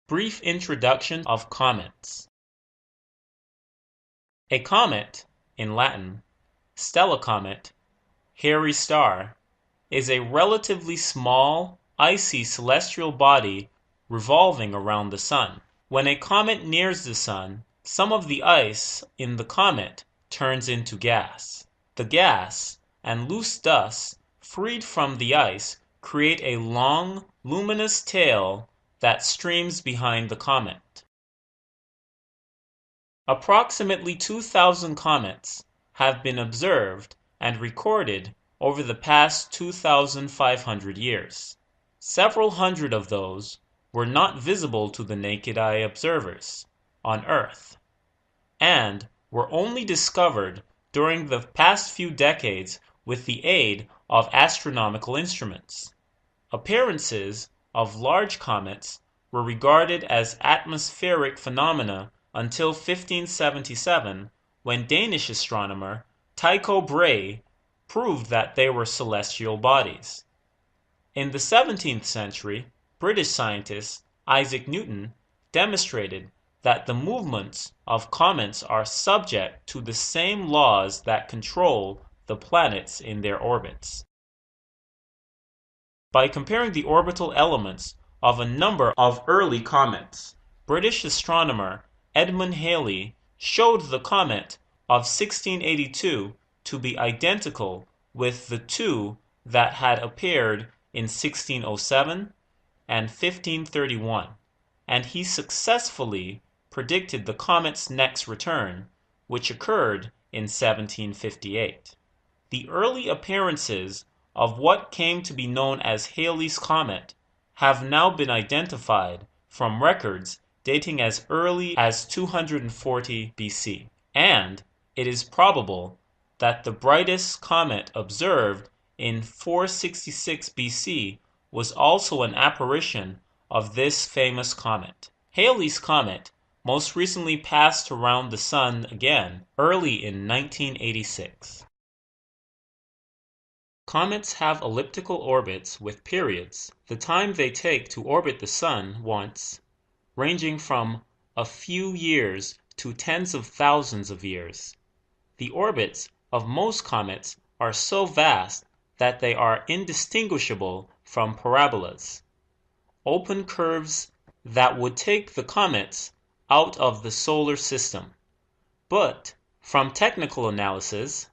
Brief introduction of comets. A comet, in Latin, stellar comet, hairy star, is a relatively small, icy celestial body revolving around the sun. When a comet nears the sun, some of the ice in the comet turns into gas. The gas and loose dust freed from the ice create a long, luminous tail that streams behind the comet. Approximately 2,000 comets have been observed and recorded over the past 2,500 years. Several hundred of those were not visible to the naked eye observers on Earth, and were only discovered during the past few decades with the aid of astronomical instruments. Appearances of large comets were regarded as atmospheric phenomena until 1577, when Danish astronomer Tycho Brahe proved that they were celestial bodies. In the 17th century, British scientist Isaac Newton demonstrated that the movements of comets are subject to the same laws that control the planets in their orbits. By comparing the orbital elements of a number of early comets, British astronomer Edmund Halley showed the comet of 1682 to be identical with the two that had appeared in 1607 and 1531, and he successfully predicted the comet's next return, which occurred in 1758. The early appearances of what came to be known as Halley's Comet have now been identified from records dating as early as 240 BC, and it is probable that the brightest comet observed in 466 BC was also an apparition of this famous comet. Halley's Comet most recently passed around the sun again early in 1986. Comets have elliptical orbits with periods, the time they take to orbit the sun once, ranging from a few years to tens of thousands of years. The orbits of most comets are so vast that they are indistinguishable from parabolas, open curves that would take the comets out of the solar system. But from technical analysis,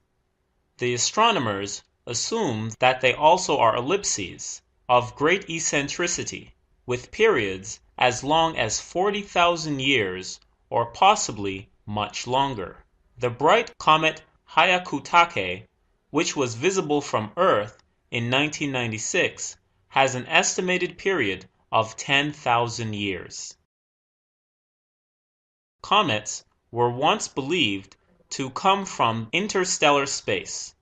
the astronomers assume that they also are ellipses of great eccentricity, with periods as long as 40,000 years or possibly much longer. The bright comet Hyakutake, which was visible from Earth in 1996, has an estimated period of 10,000 years. Comets were once believed to come from interstellar space,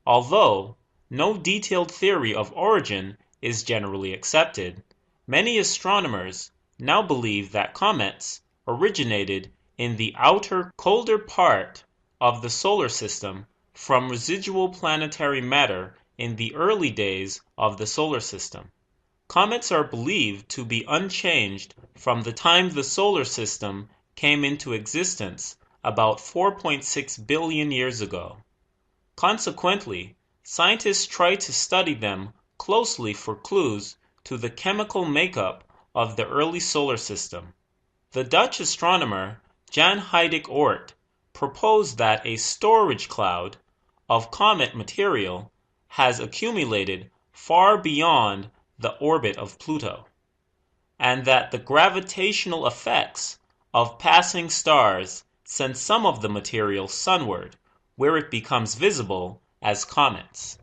although no detailed theory of origin is generally accepted. Many astronomers now believe that comets originated in the outer, colder part of the solar system from residual planetary matter in the early days of the solar system. Comets are believed to be unchanged from the time the solar system came into existence about 4.6 billion years ago. Consequently, scientists try to study them closely for clues to the chemical makeup of the early solar system. The Dutch astronomer Jan Heidik Oort proposed that a storage cloud of comet material has accumulated far beyond the orbit of Pluto, and that the gravitational effects of passing stars send some of the material sunward, where it becomes visible as comets.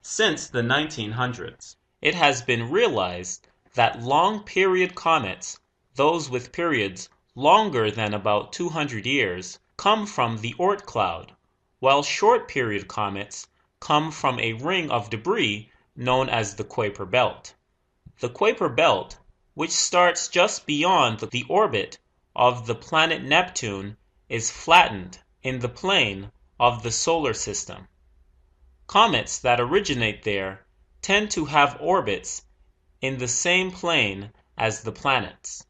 Since the 1900s, it has been realized that long-period comets, those with periods longer than about 200 years, come from the Oort cloud, while short-period comets come from a ring of debris known as the Kuiper belt. The Kuiper belt, which starts just beyond the orbit of the planet Neptune, is flattened in the plane of the solar system. Comets that originate there tend to have orbits in the same plane as the planets.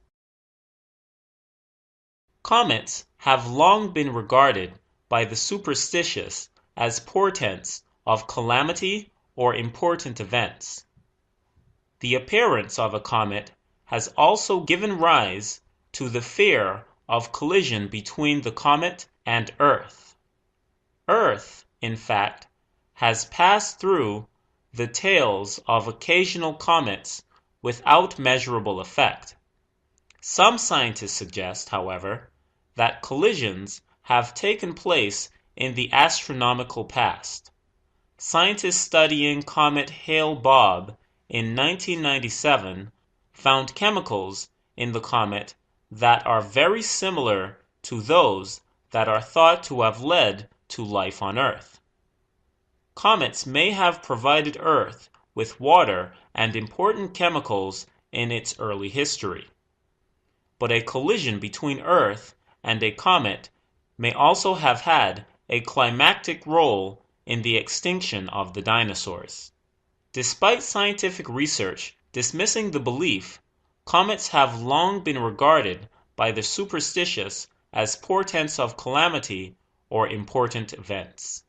Comets have long been regarded by the superstitious as portents of calamity or important events. The appearance of a comet has also given rise to the fear of collision between the comet and Earth. Earth, in fact, has passed through the tails of occasional comets without measurable effect. Some scientists suggest, however, that collisions have taken place in the astronomical past. Scientists studying comet Hale-Bopp in 1997 found chemicals in the comet that are very similar to those that are thought to have led to life on Earth. Comets may have provided Earth with water and important chemicals in its early history. But a collision between Earth and a comet may also have had a climactic role in the extinction of the dinosaurs. Despite scientific research dismissing the belief, comets have long been regarded by the superstitious as portents of calamity or important events.